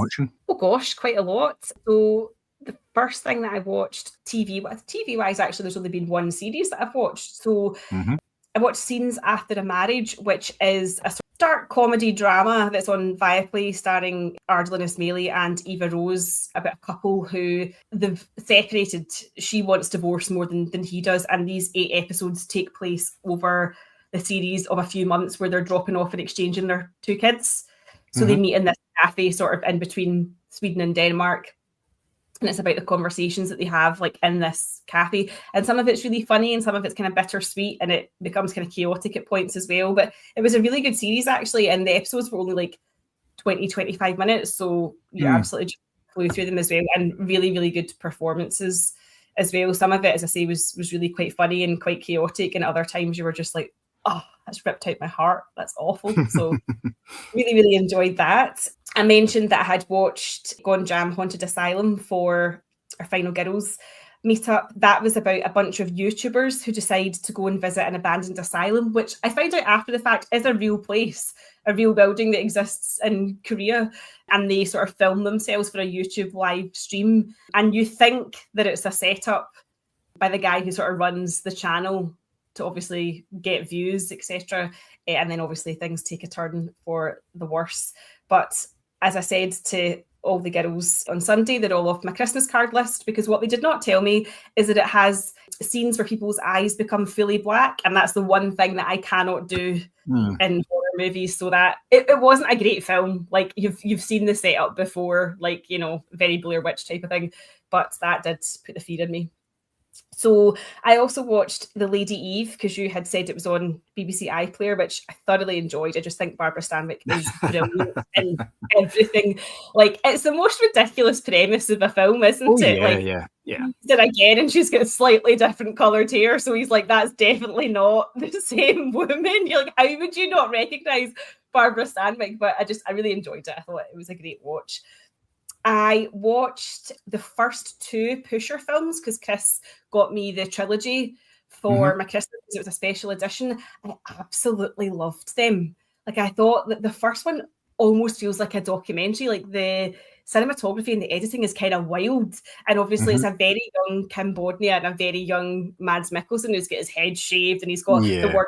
watching? Oh gosh, quite a lot. So the first thing that I watched TV-wise, actually, there's only been one series that I've watched. So I watched Scenes After a Marriage, which is a sort of dark comedy drama that's on Viaplay, starring Ardlyn Ismaili and Eva Rose, about a couple who they've separated. She wants divorce more than he does, and these 8 episodes take place over the series of a few months where they're dropping off and exchanging their 2 kids. So they meet in this cafe sort of in between Sweden and Denmark. And it's about the conversations that they have like in this cafe. And some of it's really funny and some of it's kind of bittersweet, and it becomes kind of chaotic at points as well. But it was a really good series, actually. And the episodes were only like 20, 25 minutes. So you absolutely just flew through them as well. And really, really good performances as well. Some of it, as I say, was really quite funny and quite chaotic. And other times you were just like, oh, that's ripped out my heart. That's awful. So really, really enjoyed that. I mentioned that I had watched Gone Jam Haunted Asylum for our Final Girls meetup. That was about a bunch of YouTubers who decide to go and visit an abandoned asylum, which I found out after the fact is a real place, a real building that exists in Korea. And they sort of film themselves for a YouTube live stream. And you think that it's a setup by the guy who sort of runs the channel to obviously get views, etc. And then obviously things take a turn for the worse. But as I said to all the girls on Sunday, they're all off my Christmas card list, because what they did not tell me is that it has scenes where people's eyes become fully black. And that's the one thing that I cannot do in horror movies. So that it wasn't a great film. Like you've seen the setup before, like, you know, very Blair Witch type of thing. But that did put the fear in me. So I also watched The Lady Eve, because you had said it was on BBC iPlayer, which I thoroughly enjoyed. I just think Barbara Stanwyck is brilliant in everything. Like, it's the most ridiculous premise of a film, isn't it? Yeah. Did again, and she's got slightly different coloured hair. So he's like, that's definitely not the same woman. You're like, how would you not recognise Barbara Stanwyck? But I really enjoyed it. I thought it was a great watch. I watched the first 2 Pusher films because Chris got me the trilogy for my Christmas. It was a special edition. I absolutely loved them. Like, I thought that the first one almost feels like a documentary. Like, the cinematography and the editing is kind of wild. And obviously it's a very young Kim Bodnia and a very young Mads Mikkelsen who's got his head shaved and he's got the word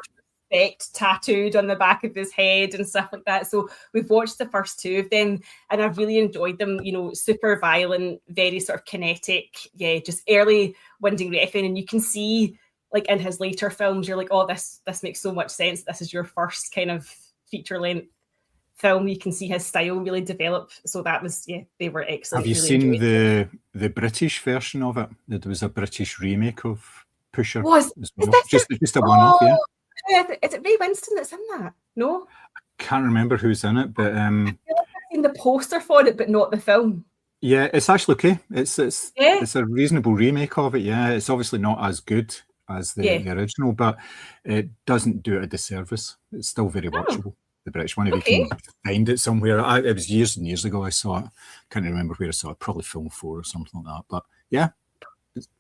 tattooed on the back of his head and stuff like that. So we've watched the first 2 of them and I've really enjoyed them. You know, super violent, very sort of kinetic, just early winding refing. And you can see, like, in his later films, you're like, oh, this makes so much sense. This is your first kind of feature length film. You can see his style really develop. So that was, they were excellent. Have you seen the British version of it? There was a British remake of Pusher. Just a one-off, Is it Ray Winston that's in that? No? I can't remember who's in it, but I feel like I've seen the poster for it, but not the film. Yeah, it's actually okay. It's a reasonable remake of it. Yeah, it's obviously not as good as the original, but it doesn't do it a disservice. It's still very watchable. The British one, if you can find it somewhere. It was years and years ago I saw it. Can't remember where I saw it. Probably Film 4 or something like that. But yeah.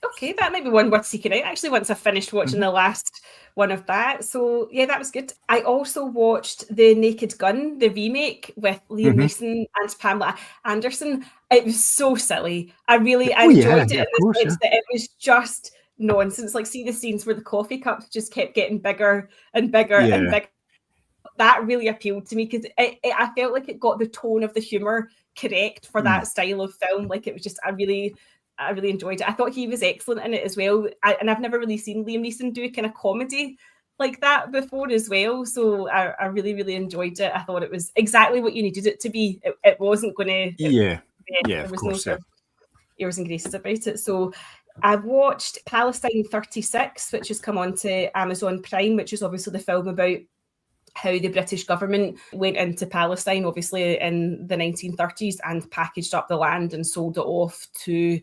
Okay, that might be one worth seeking out. Actually, once I finished watching the last one of that. So yeah, that was good. I also watched The Naked Gun, the remake with Liam Neeson and Pamela Anderson. It was so silly. I really enjoyed it in the sense that it was just nonsense. Like, see the scenes where the coffee cups just kept getting bigger and bigger and bigger. That really appealed to me because I felt like it got the tone of the humour correct for that style of film. Like, it was just, I really enjoyed it. I thought he was excellent in it as well. And I've never really seen Liam Neeson do kind of comedy like that before as well. So I really, really enjoyed it. I thought it was exactly what you needed it to be. It wasn't going to... there was no sort of airs and graces about it. So I watched Palestine 36, which has come on to Amazon Prime, which is obviously the film about how the British government went into Palestine, obviously in the 1930s, and packaged up the land and sold it off to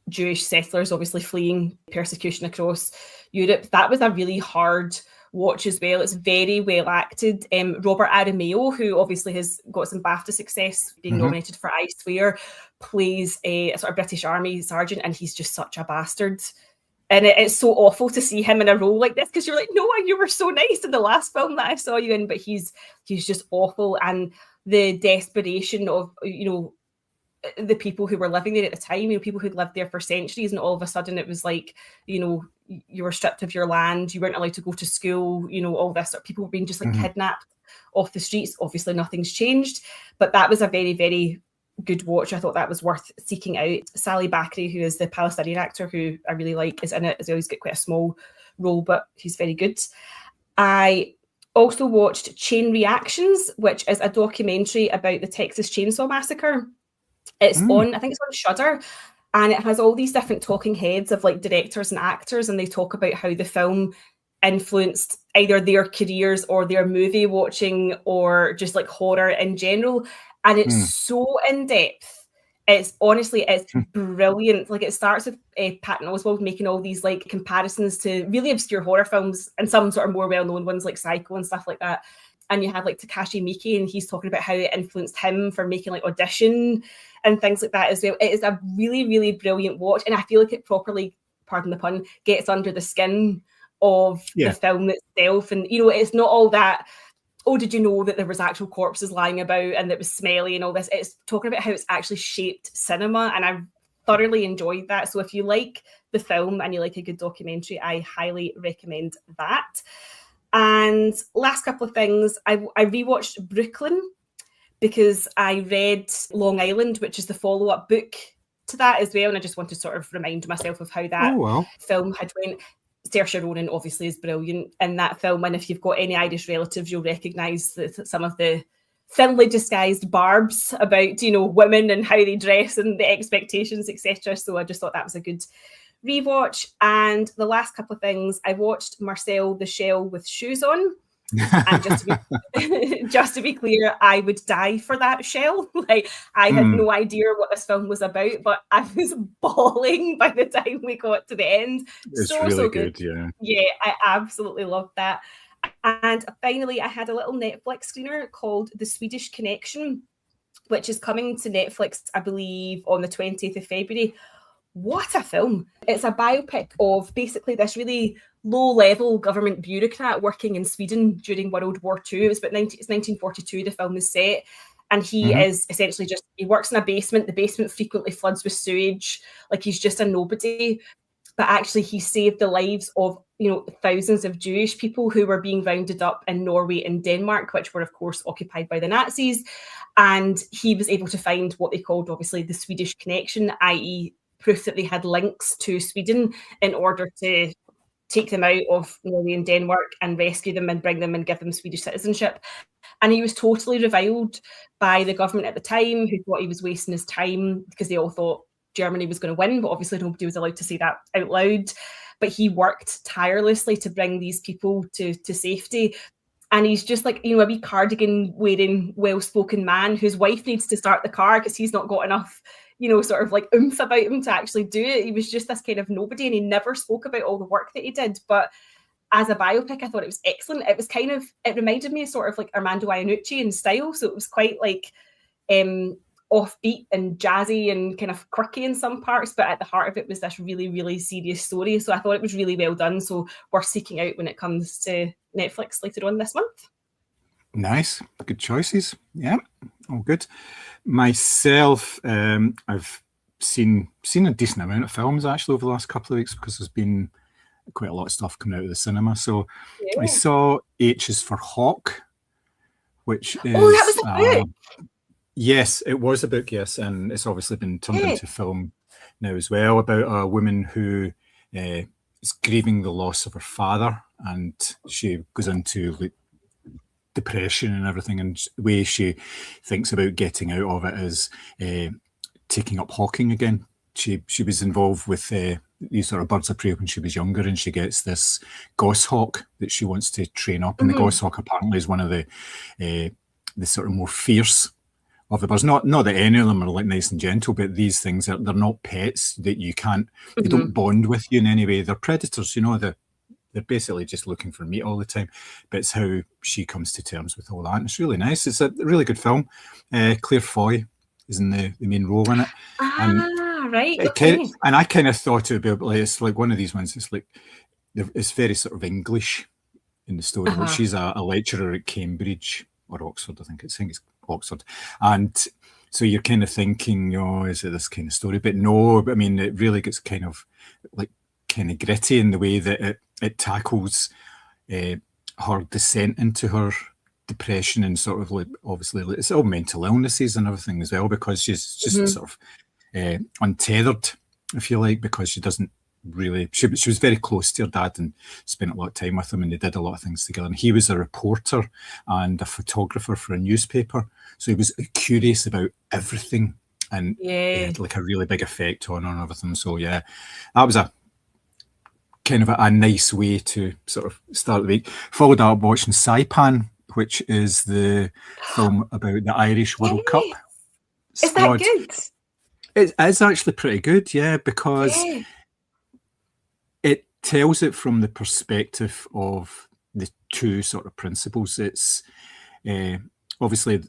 Jewish settlers, obviously fleeing persecution across Europe. That was a really hard watch as well. It's very well acted. Robert Aramayo, who obviously has got some BAFTA success, being nominated for I Swear, plays a sort of British Army sergeant, and he's just such a bastard. And it's so awful to see him in a role like this, because you're like, no, you were so nice in the last film that I saw you in, but he's just awful. And the desperation of, the people who were living there at the time, people who'd lived there for centuries, and all of a sudden it was like, you were stripped of your land, you weren't allowed to go to school, all this, people were being just like kidnapped off the streets. Obviously nothing's changed, but that was a very, very good watch. I thought that was worth seeking out. Sally Bakri, who is the Palestinian actor who I really like, is in it. He's always got quite a small role, but he's very good. I also watched Chain Reactions, which is a documentary about the Texas Chainsaw Massacre. It's on, I think it's on Shudder, and it has all these different talking heads of like directors and actors, and they talk about how the film influenced either their careers or their movie watching or just like horror in general. And it's so in-depth. It's brilliant. Like, it starts with Patton Oswalt making all these like comparisons to really obscure horror films and some sort of more well-known ones like Psycho and stuff like that. And you have like Takashi Miike, and he's talking about how it influenced him for making like Audition and things like that as well. It is a really, really brilliant watch, and I feel like it properly, pardon the pun, gets under the skin of the film itself. And it's not all that, oh, did you know that there was actual corpses lying about and that was smelly and all this? It's talking about how it's actually shaped cinema, and I thoroughly enjoyed that. So if you like the film and you like a good documentary, I highly recommend that. And last couple of things, I rewatched Brooklyn because I read Long Island, which is the follow-up book to that as well, and I just want to sort of remind myself of how that film had went. Saoirse Ronan obviously is brilliant in that film, and if you've got any Irish relatives, you'll recognise some of the thinly disguised barbs about women and how they dress and the expectations, etc. So I just thought that was a good rewatch. And the last couple of things, I watched Marcel the Shell with Shoes On. And just to be clear, I would die for that shell. Like, I had no idea what this film was about, but I was bawling by the time we got to the end. It's really so good. Yeah, I absolutely loved that. And finally, I had a little Netflix screener called The Swedish Connection, which is coming to Netflix, I believe, on the 20th of February. What a film. It's a biopic of basically this really low-level government bureaucrat working in Sweden during World War II. It's 1942, the film is set. And he is essentially he works in a basement. The basement frequently floods with sewage. Like, he's just a nobody. But actually, he saved the lives of, thousands of Jewish people who were being rounded up in Norway and Denmark, which were, of course, occupied by the Nazis. And he was able to find what they called, obviously, the Swedish connection, i.e., proof that they had links to Sweden in order to take them out of Norway and Denmark and rescue them and bring them and give them Swedish citizenship. And he was totally reviled by the government at the time, who thought he was wasting his time because they all thought Germany was going to win, but obviously nobody was allowed to say that out loud. But he worked tirelessly to bring these people to safety. And he's just like, a wee cardigan wearing, well-spoken man whose wife needs to start the car because he's not got enough sort of like oomph about him to actually do it. He was just this kind of nobody, and he never spoke about all the work that he did. But as a biopic, I thought it was excellent. It was it reminded me of sort of like Armando Iannucci in style. So it was quite like offbeat and jazzy and kind of quirky in some parts, but at the heart of it was this really, really serious story. So I thought it was really well done. So worth seeking out when it comes to Netflix later on this month. Nice. Good choices. Yeah. All good. Myself, I've seen a decent amount of films actually over the last couple of weeks because there's been quite a lot of stuff coming out of the cinema. So I saw H is for Hawk, which is... Oh, that was a book! Yes, it was a book, yes. And it's obviously been turned into film now as well, about a woman who is grieving the loss of her father, and she goes into depression and everything, and the way she thinks about getting out of it is taking up hawking again. She was involved with these sort of birds of prey when she was younger, and she gets this goshawk that she wants to train up, and the goshawk apparently is one of the sort of more fierce of the birds. Not that any of them are like nice and gentle, but these things they're not pets that you can't. They don't bond with you in any way. They're predators, They're basically just looking for meat all the time, but it's how she comes to terms with all that. And it's really nice. It's a really good film. Claire Foy is in the main role in it. Right. And I kind of thought it would be like, it's like one of these ones. It's like it's very sort of English in the story. Like, she's a lecturer at Cambridge or Oxford, I think it's Oxford, and So you're kind of thinking, oh, is it this kind of story? But no, I mean, it really gets kind of gritty in the way that it tackles her descent into her depression, and sort of like, obviously it's all mental illnesses and everything as well, because she's just sort of untethered, if you like, because she doesn't really, she was very close to her dad and spent a lot of time with him, and they did a lot of things together. And he was a reporter and a photographer for a newspaper, so he was curious about everything, and it had like a really big effect on her and everything. So yeah, that was a kind of a nice way to sort of start the week. Followed up watching Saipan, which is the film about the Irish World Cup. Is that good? It is actually pretty good, yeah, because it tells it from the perspective of the two sort of principals. It's obviously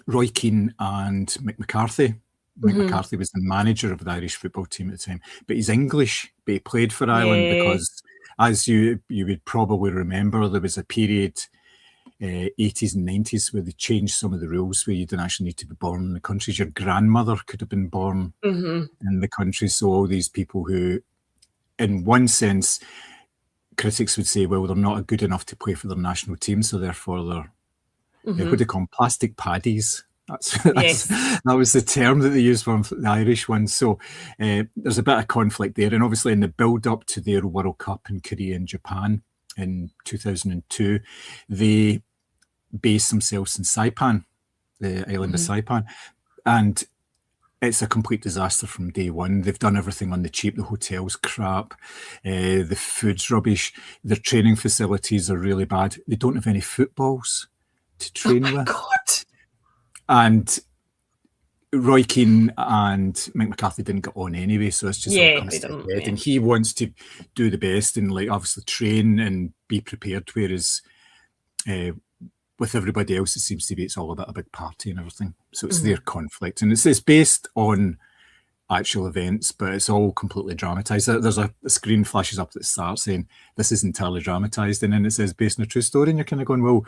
Roy Keane and Mick McCarthy. Mick McCarthy was the manager of the Irish football team at the time, but he's English, but he played for Ireland because, as you would probably remember, there was a period, 80s and 90s, where they changed some of the rules, where you didn't actually need to be born in the countries. Your grandmother could have been born in the country. So all these people who, in one sense, critics would say, well, they're not good enough to play for their national team, so therefore they're what do they call them? Plastic paddies. That was the term that they used for the Irish ones. So there's a bit of conflict there. And obviously in the build-up to their World Cup in Korea and Japan in 2002, they based themselves in Saipan, the island of Saipan. And it's a complete disaster from day one. They've done everything on the cheap. The hotel's crap. The food's rubbish. Their training facilities are really bad. They don't have any footballs to train with. God. And Roy Keane and Mick McCarthy didn't get on anyway, so it's just all comes to head. And he wants to do the best and like obviously train and be prepared, whereas with everybody else, it seems to be it's all about a big party and everything. So it's their conflict, and it's based on actual events, but it's all completely dramatized. There's a screen flashes up that starts saying this is entirely dramatized, and then it says based on a true story, and you're kind of going, well,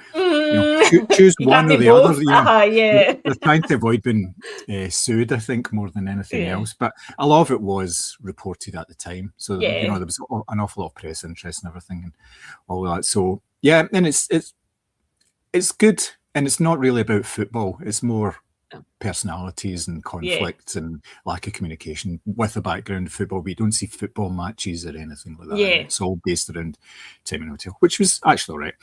choose one or the other. They're trying to avoid being sued, I think, more than anything else. But a lot of it was reported at the time, so there was an awful lot of press interest and everything, and all that. So yeah, and it's good, and it's not really about football. It's more personalities and conflicts and lack of communication with a background of football. We don't see football matches or anything like that. It's all based around time and hotel, which was actually all right.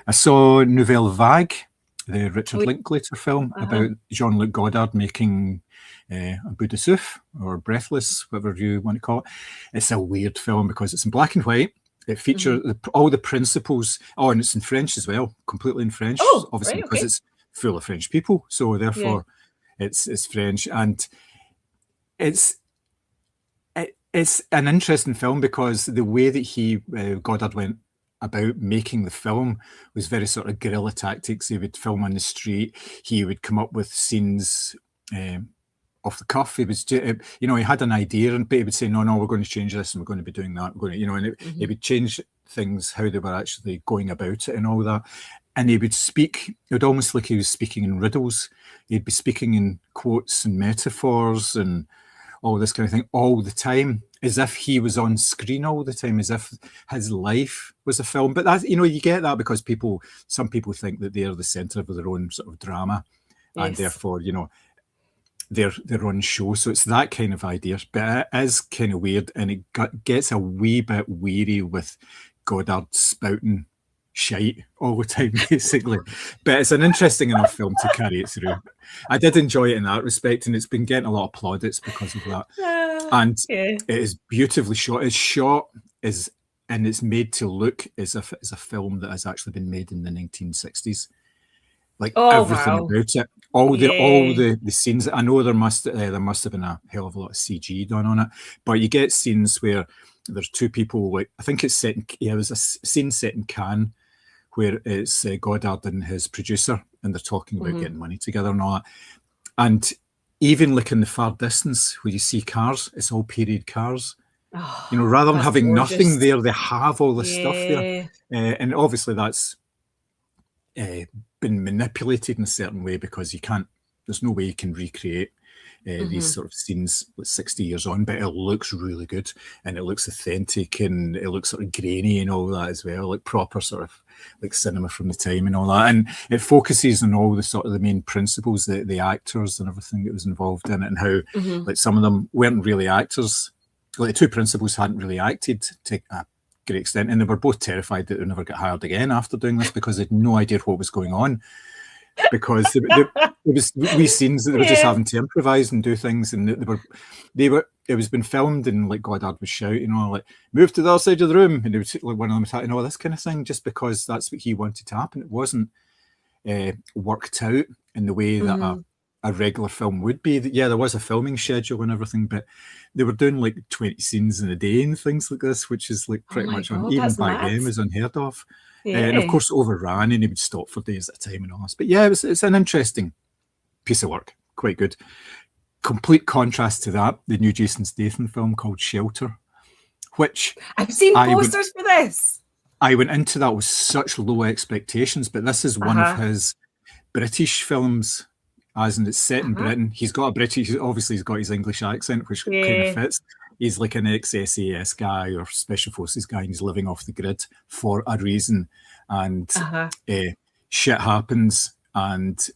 I saw Nouvelle Vague, the Richard Linklater film about Jean-Luc Godard making a Bout de Souffle, or Breathless, whatever you want to call it. It's a weird film because it's in black and white. It features all the principals. Oh, and it's in French as well, completely in French, obviously, because it's full of French people. So therefore, it's French, and it's an interesting film because the way that Godard went about making the film was very sort of guerrilla tactics. He would film on the street. He would come up with scenes off the cuff. He was, he had an idea, but he would say, no, we're going to change this, and we're going to be doing that. We're going to, and he would change things, how they were actually going about it and all that. And he would speak, it would almost like he was speaking in riddles. He'd be speaking in quotes and metaphors and all this kind of thing all the time, as if he was on screen all the time, as if his life was a film. But that, you get that because some people think that they're the centre of their own sort of drama, and therefore, their own show. So it's that kind of idea, but it is kind of weird, and it gets a wee bit weary with Godard spouting shite all the time, basically. But it's an interesting enough film to carry it through. I did enjoy it in that respect, and it's been getting a lot of plaudits because of that. And it is beautifully shot. It's shot and it's made to look as if it's a film that has actually been made in the 1960s. Like everything about it, all the scenes. I know there must have been a hell of a lot of CG done on it, but you get scenes where there's two people. Like I think it's set in there's a scene set in Cannes where it's Godard and his producer, and they're talking about getting money together and all that. And even like in the far distance where you see cars, it's all period cars. Rather than having nothing there, they have all this stuff there, and obviously that's been manipulated in a certain way because you can't there's no way you can recreate these sort of scenes with 60 years on, but it looks really good and it looks authentic and it looks sort of grainy and all that as well, like proper sort of like cinema from the time and all that. And it focuses on all the sort of the main principles, the actors and everything that was involved in it, and how like some of them weren't really actors. Like the two principals hadn't really acted to a great extent, and they were both terrified that they'd never get hired again after doing this because they had no idea what was going on. Because it was wee scenes that they were just having to improvise and do things, and it was been filmed, and like Goddard was shouting, like, move to the other side of the room, and it was like one of them was like, this kind of thing, just because that's what he wanted to happen. It wasn't worked out in the way that a regular film would be. Yeah, there was a filming schedule and everything, but they were doing like 20 scenes in a day and things like this, which is like pretty much even back then was unheard of. And of course overran, and he would stop for days at a time and all this. But yeah, it's an interesting piece of work, quite good. Complete contrast to that, the new Jason Statham film called Shelter, which I've seen posters for this. I went into that with such low expectations, but this is one of his British films, as in it's set in Britain. He's got a British, obviously he's got his English accent, which kind of fits. He's like an ex-SAS guy or Special Forces guy, and he's living off the grid for a reason. And shit happens, and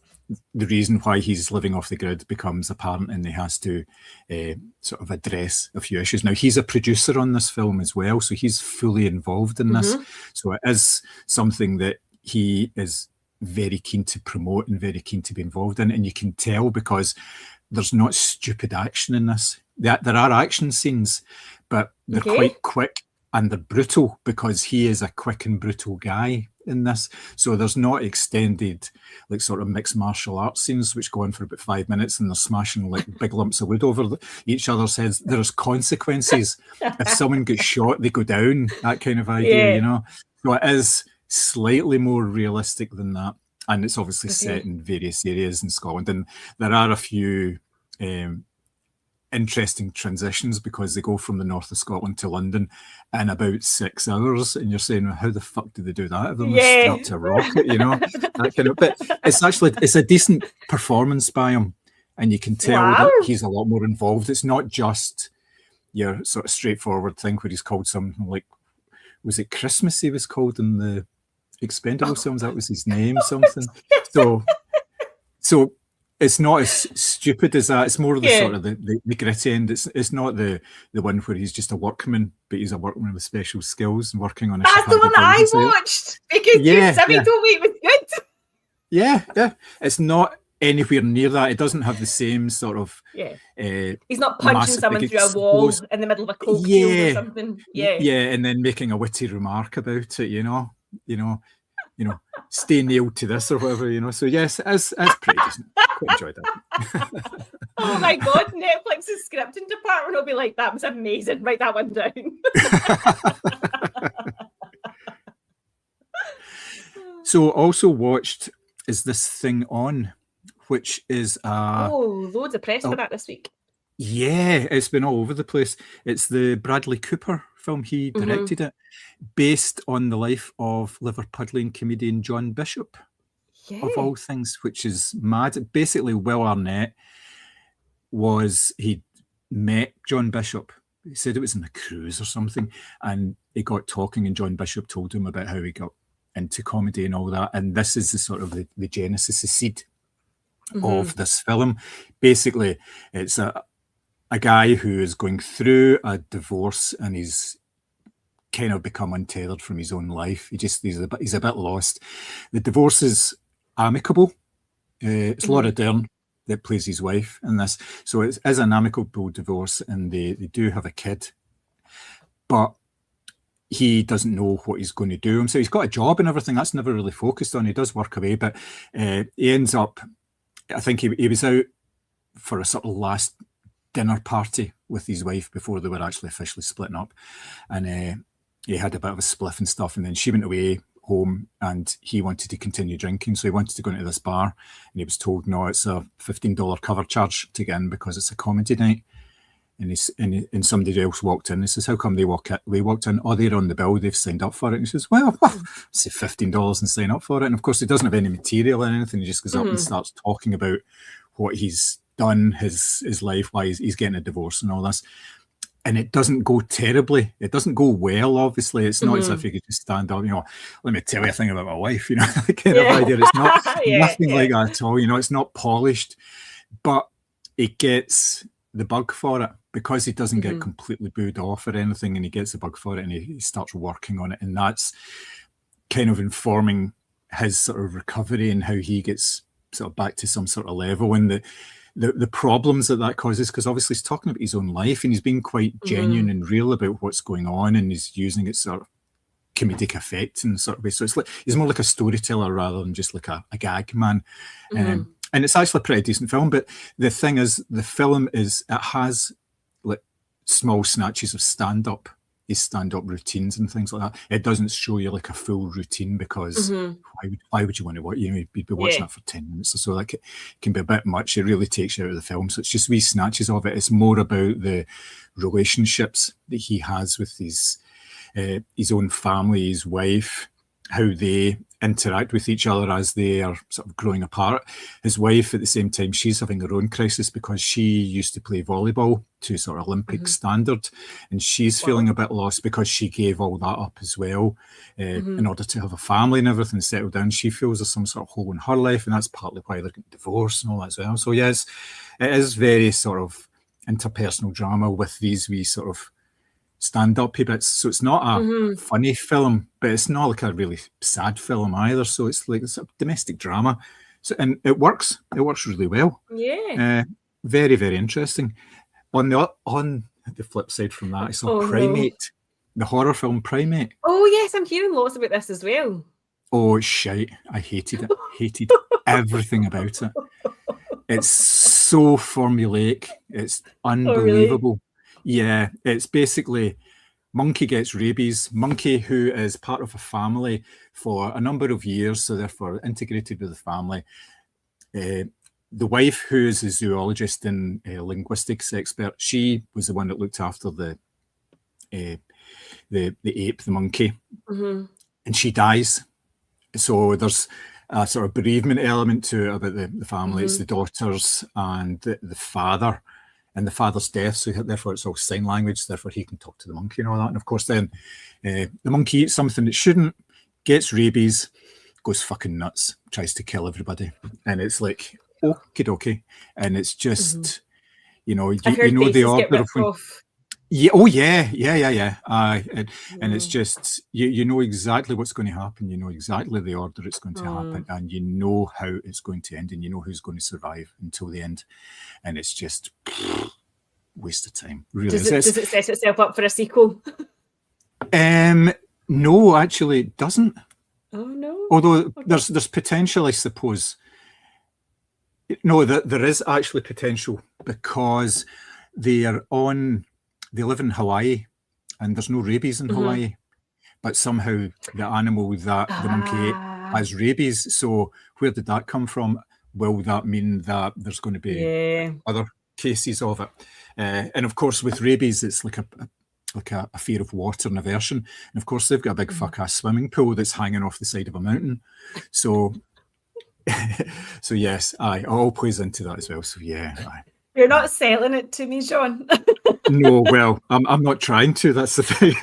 the reason why he's living off the grid becomes apparent, and he has to sort of address a few issues. Now, he's a producer on this film as well, so he's fully involved in this. So it is something that he is very keen to promote and very keen to be involved in, and you can tell because there's not stupid action in this. There are action scenes, but they're quite quick and they're brutal because he is a quick and brutal guy in this. So there's not extended like sort of mixed martial arts scenes which go on for about 5 minutes and they're smashing like big lumps of wood over each other's heads. There's consequences. If someone gets shot, they go down, that kind of idea, you know. So it is slightly more realistic than that. And it's obviously set in various areas in Scotland. And there are a few interesting transitions because they go from the north of Scotland to London in about 6 hours, and you're saying, well, how the fuck did they do that? If they must start to rocket, you know, that kind of. But it's a decent performance by him, and you can tell that he's a lot more involved. It's not just your sort of straightforward thing where he's called something like, was it Christmas? He was called in the Expendables films. That was his name, something. So. It's not as stupid as that. It's more the sort of the gritty end. It's not the one where he's just a workman, but he's a workman with special skills and working on a. That's the one that I watched because Jimmy told me it was good. Yeah. It's not anywhere near that. It doesn't have the same sort of. He's not punching someone through a wall in the middle of a coke field or something. And then making a witty remark about it. You know, stay nailed to this or whatever. You know. So yes, it's pretty decent. Quite enjoyed that. Oh my god, Netflix's scripting department will be like, that was amazing. Write that one down. So also watched Is This Thing On, which is loads of press for that this week. Yeah, it's been all over the place. It's the Bradley Cooper film. He directed it, based on the life of Liverpudlian comedian John Bishop. Of all things, which is mad. Basically, Will Arnett he met John Bishop. He said it was in a cruise or something, and he got talking, and John Bishop told him about how he got into comedy and all that. And this is the sort of the genesis, the seed of this film. Basically, it's a guy who is going through a divorce, and he's kind of become untethered from his own life. He's a bit lost. The divorce is amicable. It's Laura Dern that plays his wife in this, so it is an amicable divorce, and they do have a kid, but he doesn't know what he's going to do. So he's got a job and everything. That's never really focused on. He does work away, but he ends up, I think he was out for a sort of last dinner party with his wife before they were actually officially splitting up, and he had a bit of a spliff and stuff, and then she went away home, and he wanted to continue drinking, so he wanted to go into this bar, and he was told, no, it's a $15 cover charge to get in because it's a comedy night. And somebody else walked in. He says, how come they walked in? Oh, they're on the bill, they've signed up for it. And he says, well, say $15 and sign up for it. And of course, he doesn't have any material or anything. He just goes up and starts talking about what he's done, his life, why he's getting a divorce and all this. And it doesn't go terribly. It doesn't go well, obviously. It's not as if you could just stand up, let me tell you a thing about my wife, kind of idea. It's not nothing like that at all. It's not polished, but it gets the bug for it because he doesn't get completely booed off or anything, and he gets the bug for it and he starts working on it. And that's kind of informing his sort of recovery and how he gets sort of back to some sort of level, and the problems that causes, because obviously he's talking about his own life and he's being quite genuine and real about what's going on, and he's using it sort of comedic effect and sort of way. So it's like he's more like a storyteller rather than just like a gag man. And it's actually a pretty decent film. But the thing is, the film it has like small snatches of stand-up routines and things like that. It doesn't show you like a full routine because why would you want to watch? You'd be watching that for 10 minutes or so. Like it can be a bit much. It really takes you out of the film. So it's just wee snatches of it. It's more about the relationships that he has with his own family, his wife, how they interact with each other as they are sort of growing apart. His wife, at the same time, she's having her own crisis because she used to play volleyball to sort of Olympic standard, and she's feeling a bit lost because she gave all that up as well in order to have a family and everything settled down. She feels there's some sort of hole in her life, and that's partly why they're getting divorced and all that as well. So yes, it is very sort of interpersonal drama with these wee sort of stand-up bits. So it's not a funny film, but it's not like a really sad film either. So it's like it's a domestic drama. So, and it works. It works really well. Yeah. Very, very interesting. On the flip side from that, I saw Primate, the horror film Primate. Oh yes, I'm hearing lots about this as well. Oh, shite. I hated it. Hated everything about it. It's so formulaic. It's unbelievable. Oh, really? Yeah, it's basically monkey gets rabies. Monkey, who is part of a family for a number of years, so therefore integrated with the family. The wife, who is a zoologist and a linguistics expert, she was the one that looked after the ape, the monkey, and she dies. So there's a sort of bereavement element to it about the family. It's the daughters and the father. And the father's death, so therefore it's all sign language, therefore he can talk to the monkey and all that. And of course then the monkey eats something it shouldn't, gets rabies, goes fucking nuts, tries to kill everybody. And it's like, okie dokie. And it's just, you know the order of when... Yeah, oh yeah. And it's just, you know exactly what's going to happen. You know exactly the order it's going to happen, and you know how it's going to end, and you know who's going to survive until the end. And it's just waste of time. Really, does it set itself up for a sequel? No, actually, it doesn't. Oh no. Although there's potential, I suppose. No, there is actually potential because they live in Hawaii, and there's no rabies in Hawaii, but somehow the animal that the monkey ate has rabies. So where did that come from? Will that mean that there's going to be other cases of it? And of course, with rabies, it's like a fear of water and aversion. And of course, they've got a big fuck-ass swimming pool that's hanging off the side of a mountain. So, so yes, it all plays into that as well. So yeah. You're not selling it to me, Sean. No, well, I'm not trying to. That's the thing.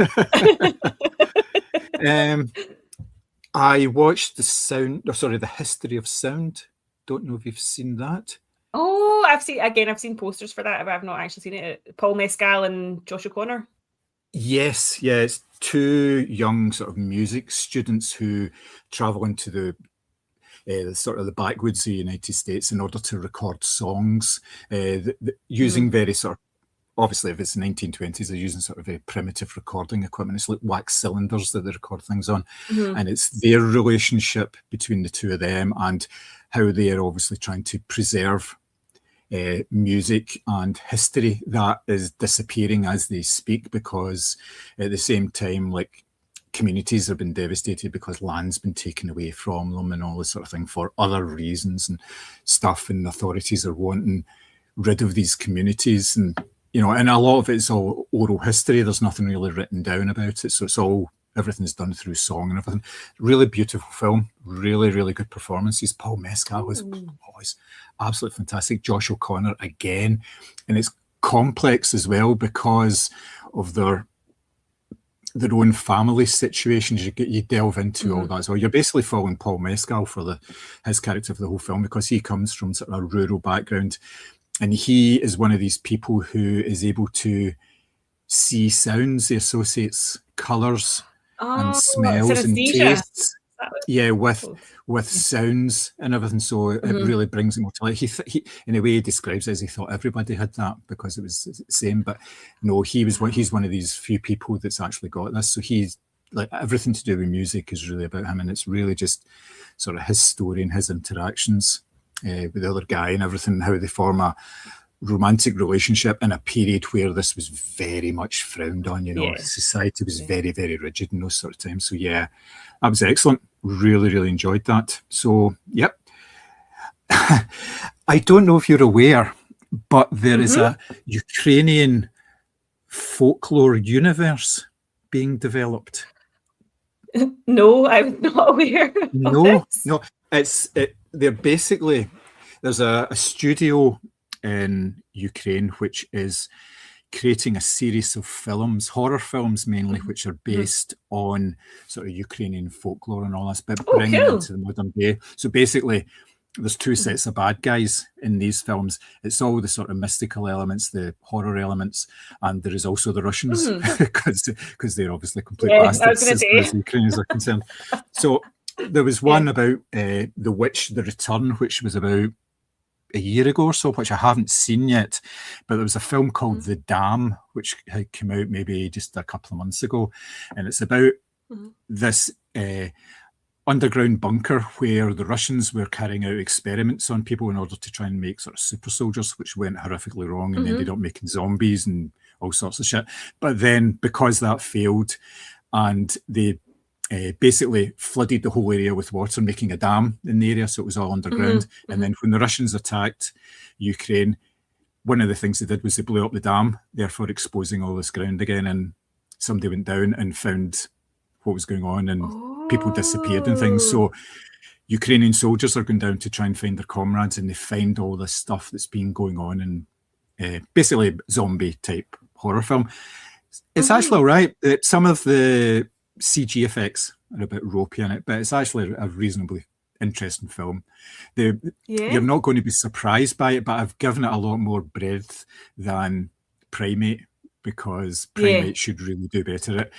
I watched The History of Sound. Don't know if you've seen that. Oh, I've seen posters for that, but I've not actually seen it. Paul Mescal and Josh O'Connor. Yes, yeah, it's two young sort of music students who travel into the sort of the backwoods of the United States in order to record songs using very sort of, obviously if it's the 1920s, they're using sort of very primitive recording equipment. It's like wax cylinders that they record things on. And it's their relationship between the two of them and how they are obviously trying to preserve music and history that is disappearing as they speak, because at the same time, like, communities have been devastated because land's been taken away from them and all this sort of thing for other reasons and stuff, and authorities are wanting rid of these communities. And, you know, and a lot of it's all oral history. There's nothing really written down about it. So it's all everything's done through song and everything. Really beautiful film, really, really good performances. Paul Mescal is always absolutely fantastic. Josh O'Connor again, and it's complex as well because of their own family situations. You delve into all that. So you're basically following Paul Mescal for his character for the whole film, because he comes from sort of a rural background, and he is one of these people who is able to see sounds. He associates colours and smells and tastes, with sounds and everything. So it really brings him to life. He in a way he describes it as he thought everybody had that because it was the same, but no, he's one of these few people that's actually got this. So he's like, everything to do with music is really about him, and it's really just sort of his story and his interactions with the other guy and everything, how they form a romantic relationship in a period where this was very much frowned on. Society was very, very rigid in those sort of times. So yeah, that was excellent. Really, really enjoyed that. So yep. I don't know if you're aware, but there is a Ukrainian folklore universe being developed. No, I'm not aware. No, they're basically, there's a studio in Ukraine which is creating a series of films, horror films mainly, which are based on sort of Ukrainian folklore and all this, but bringing it into the modern day. So basically, there's two sets of bad guys in these films. It's all the sort of mystical elements, the horror elements, and there is also the Russians, because they're obviously complete bastards as far as the Ukrainians are concerned. So there was one about The Witch, The Return, which was about a year ago or so, which I haven't seen yet, but there was a film called The Dam, which had come out maybe just a couple of months ago, and it's about this underground bunker where the Russians were carrying out experiments on people in order to try and make sort of super soldiers, which went horrifically wrong and ended up making zombies and all sorts of shit. But then because that failed, and they basically flooded the whole area with water, making a dam in the area, so it was all underground. And then when the Russians attacked Ukraine, one of the things they did was they blew up the dam, therefore exposing all this ground again, and somebody went down and found what was going on, and people disappeared and things. So Ukrainian soldiers are going down to try and find their comrades, and they find all this stuff that's been going on, and basically zombie type horror film. It's actually all right. Some of the CG effects are a bit ropey in it, but it's actually a reasonably interesting film. You're not going to be surprised by it, but I've given it a lot more breadth than Primate, because Primate should really do better.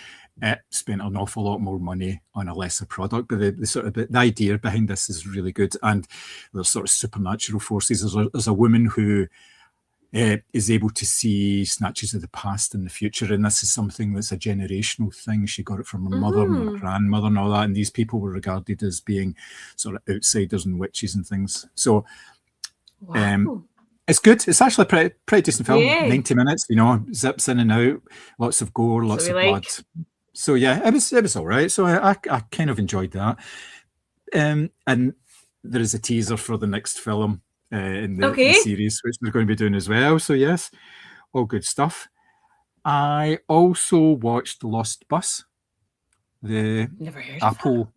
It spent an awful lot more money on a lesser product, but the idea behind this is really good, and there's sort of supernatural forces. There's a woman who is able to see snatches of the past and the future, and this is something that's a generational thing. She got it from her mother and her grandmother and all that, and these people were regarded as being sort of outsiders and witches and things. So it's good. It's actually a pretty decent film. 90 minutes, zips in and out, lots of gore, lots of blood. So yeah, it was all right. So I kind of enjoyed that. And there is a teaser for the next film in the series, which we're going to be doing as well. So yes, all good stuff. I also watched Lost Bus, Never heard Apple. Of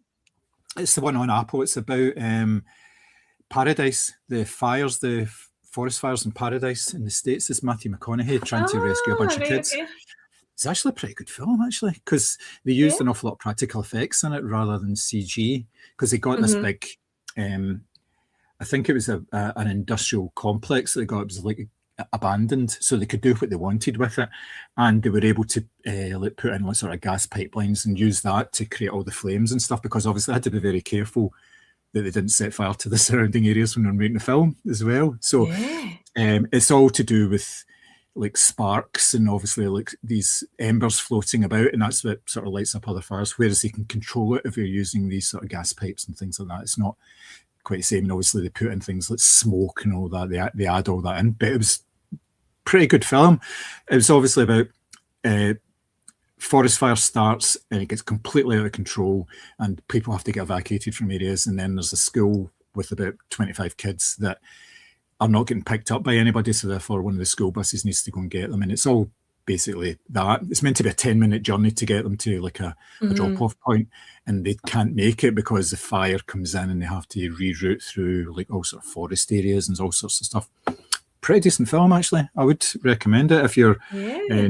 that. It's the one on Apple. It's about Paradise, the fires, the forest fires in Paradise in the States. It's Matthew McConaughey trying to rescue a bunch of kids. It's actually a pretty good film, actually, because they used an awful lot of practical effects in it rather than CG, because they got this big, I think it was an industrial complex that they got. It was like abandoned, so they could do what they wanted with it, and they were able to put in sort of gas pipelines and use that to create all the flames and stuff, because obviously they had to be very careful that they didn't set fire to the surrounding areas when they were making the film as well. So it's all to do with like sparks and obviously like these embers floating about, and that's what sort of lights up other fires, whereas you can control it if you're using these sort of gas pipes and things like that. It's not quite the same, and obviously they put in things like smoke and all that, they add all that in, but it was pretty good film. It was obviously about forest fire starts and it gets completely out of control and people have to get evacuated from areas, and then there's a school with about 25 kids that are not getting picked up by anybody, so therefore one of the school buses needs to go and get them, and it's all basically that. It's meant to be a 10-minute journey to get them to like a drop-off point, and they can't make it because the fire comes in and they have to reroute through like all sort of forest areas and all sorts of stuff. Pretty decent film, actually. I would recommend it if you're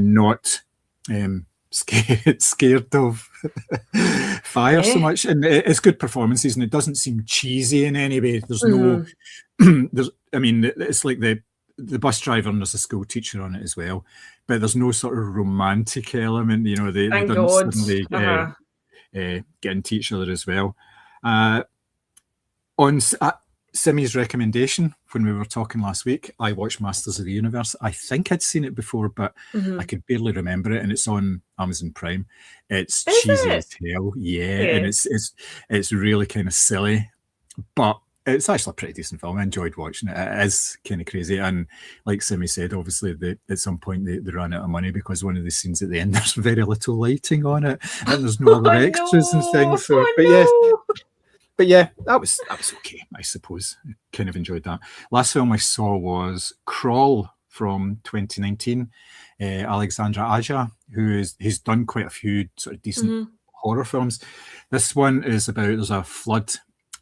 not scared of fire so much. And it's good performances, and it doesn't seem cheesy in any way. There's no, I mean, it's like the bus driver and there's a school teacher on it as well, but there's no sort of romantic element. You know, they don't suddenly get into each other as well. On Simi's recommendation, when we were talking last week, I watched Masters of the Universe. I think I'd seen it before, but I could barely remember it, and it's on Amazon Prime. It's cheesy as hell, and it's really kind of silly, but it's actually a pretty decent film. I enjoyed watching it. It is kind of crazy, and like Simi said, obviously at some point they ran out of money because one of the scenes at the end there's very little lighting on it, and there's no other extras and things. So, But yeah, that was okay, I suppose. I kind of enjoyed that. Last film I saw was Crawl from 2019. Alexandra Aja, he's done quite a few sort of decent horror films. This one is about, there's a flood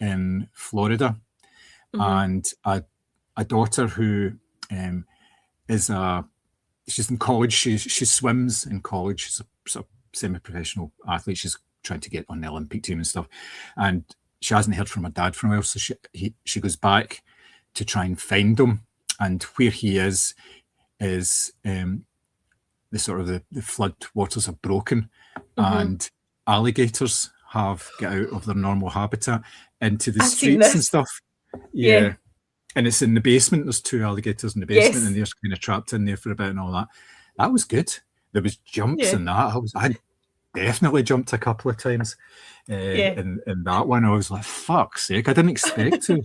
in Florida, and a daughter who she's in college. She swims in college. She's a sort of semi-professional athlete. She's trying to get on the Olympic team and stuff, and she hasn't heard from her dad for a while, so she goes back to try and find him. And where he is the sort of the flood waters are broken, and alligators have got out of their normal habitat into the streets and stuff. Yeah. And it's in the basement. There's 2 alligators in the basement, and they're kind of trapped in there for a bit and all that. That was good. There was jumps in that. I definitely jumped a couple of times. In that one, I was like, fuck's sake, I didn't expect to.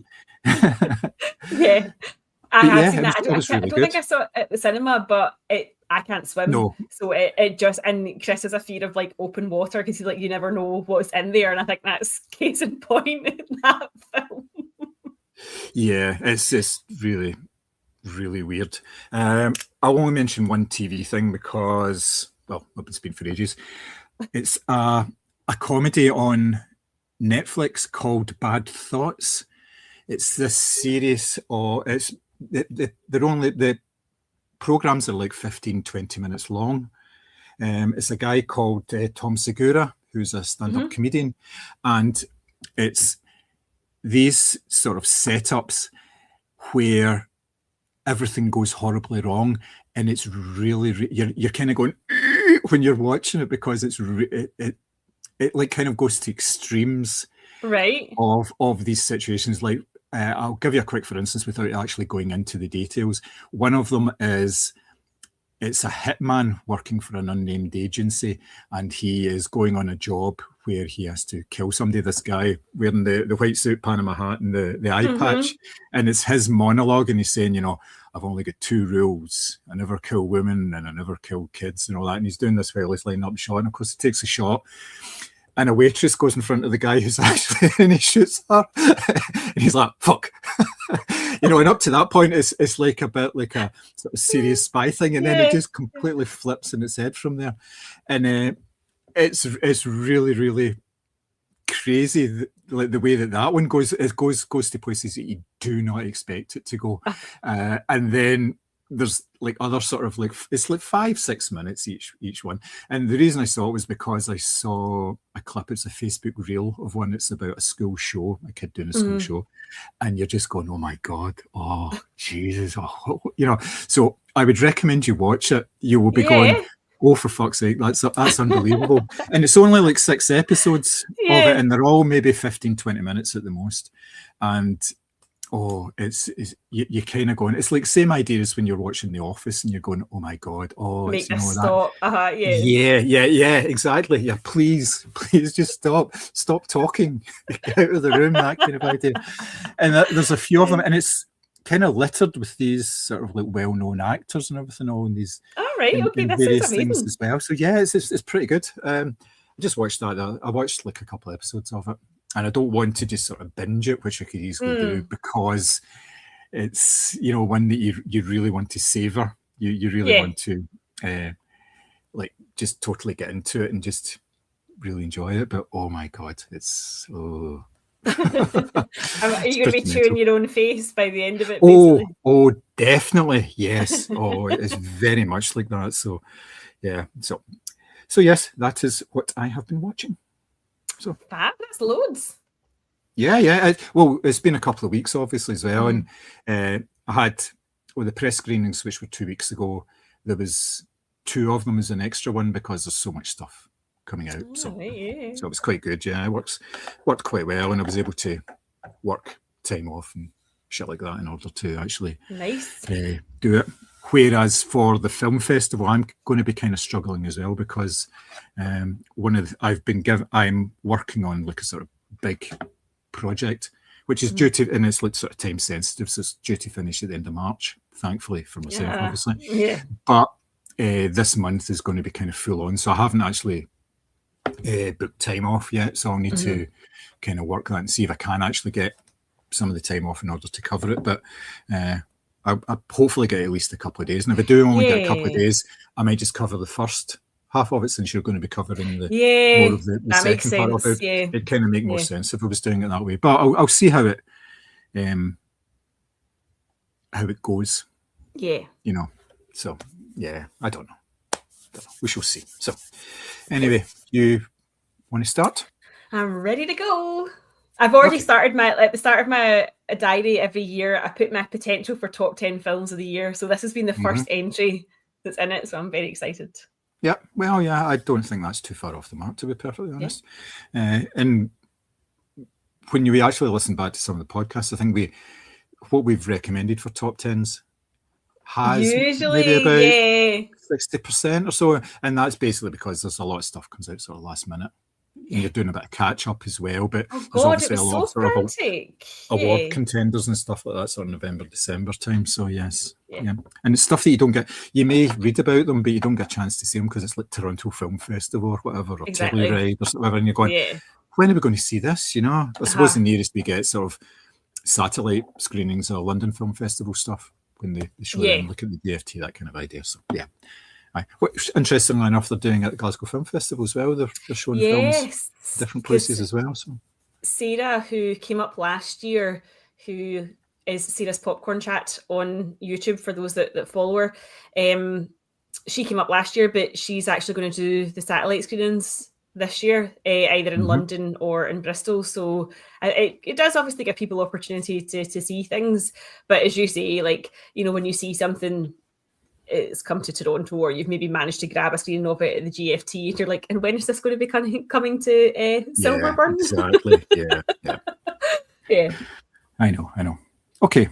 I have seen that. I don't think I saw it at the cinema, but I can't swim. No. So it just, and Chris has a fear of like open water because he's like, you never know what's in there. And I think that's case in point in that film. Yeah, it's just really, really weird. I'll only mention one TV thing because, well, I've been speaking for ages. It's a comedy on Netflix called Bad Thoughts. It's this series, the programs are like 15-20 minutes long. It's a guy called Tom Segura, who's a stand-up comedian, and it's these sort of setups where everything goes horribly wrong, and it's really you're kind of going when you're watching it because it like kind of goes to extremes of these situations. Like I'll give you a quick for instance without actually going into the details. One of them is it's a hitman working for an unnamed agency, and he is going on a job where he has to kill somebody. This guy wearing the white suit, Panama hat, and the eye patch, and it's his monologue, and he's saying, you know, I've only got 2 rules: I never kill women and I never kill kids, and all that. And he's doing this while he's lining up the shot, and of course he takes a shot, and a waitress goes in front of the guy who's actually, and he shoots her, and he's like, fuck. You know, and up to that point, it's like a bit like a sort of serious spy thing, and then it just completely flips in its head from there. And it's really, really crazy, like the way that one goes. It goes to places that you do not expect it to go. And then there's like other sort of like, it's like 5-6 minutes each one. And the reason I saw it was because I saw a clip. It's a Facebook reel of one that's about a school show, a kid doing a school show, and you're just going, oh my god, oh Jesus, oh, you know. So I would recommend you watch it. You will be going, oh, for fuck's sake, that's unbelievable. And it's only like 6 episodes of it, and they're all maybe 15-20 minutes at the most. And it's you kind of going, it's like same idea as when you're watching The Office and you're going, oh my god, make us stop. Yeah, exactly. Yeah, please just stop talking. Get out of the room, that kind of idea. And there's a few of them, and it's kind of littered with these sort of like well-known actors and everything, all in these various things as well. So yeah, it's pretty good. I just watched that. I watched like a couple of episodes of it. And I don't want to just sort of binge it, which I could easily do, because it's, you know, one that you really want to savor. You really want to like just totally get into it and just really enjoy it. But oh my god, it's Are you going to be chewing your own face by the end of it? Basically? Oh, definitely, yes. Oh, it's very much like that. So, yeah. So yes, that is what I have been watching. So that's loads. Yeah. Well, it's been a couple of weeks, obviously, as well, and I had the press screenings, which were 2 weeks ago. There was 2 of them as an extra one because there's so much stuff coming out. So it was quite good. Yeah, it worked quite well, and I was able to work time off and shit like that in order to actually do it. Whereas for the film festival, I'm going to be kind of struggling as well because I'm working on like a sort of big project, which is due to, and it's like sort of time sensitive, so it's due to finish at the end of March, thankfully for myself, obviously. Yeah. But this month is going to be kind of full on, so I haven't actually booked time off yet, so I'll need to kind of work that and see if I can actually get some of the time off in order to cover it. But I'll hopefully get at least a couple of days, and if I do only get a couple of days, I might just cover the first half of it, since you're going to be covering the more of the second part of it. It'd kind of make more sense if I was doing it that way. But I'll see how it goes. Yeah. You know. So yeah, I don't know. We shall see. So anyway, you want to start? I'm ready to go. I've already started at the start of my diary every year. I put my potential for top 10 films of the year. So this has been the first entry that's in it. So I'm very excited. Yeah, well, yeah, I don't think that's too far off the mark, to be perfectly honest. And when we actually listen back to some of the podcasts, I think what we've recommended for top 10s has usually maybe about 60% or so, and that's basically because there's a lot of stuff comes out sort of last minute. And you're doing a bit of catch up as well, but there's obviously a lot of sort of award contenders and stuff like that, sort of November, December time. So yes, yeah, and it's stuff that you don't get. You may read about them, but you don't get a chance to see them because it's like Toronto Film Festival or whatever, or Telluride or whatever, and you're going, when are we going to see this? You know, I suppose the nearest we get sort of satellite screenings or London Film Festival stuff when they show them, look at the DFT, that kind of idea. So yeah. Interestingly enough, they're doing it at the Glasgow Film Festival as well. They're showing films different places as well. So Sarah, who came up last year, who is Sarah's Popcorn Chat on YouTube for those that follow her, she came up last year, but she's actually going to do the satellite screenings this year, either in London or in Bristol. So it does obviously give people opportunity to see things. But as you say, like, you know, when you see something, it's come to Toronto, or you've maybe managed to grab a screening of it at the GFT, and you're like, and when is this going to be coming to Silverburn? Exactly. Yeah. Yeah. I know. Okay,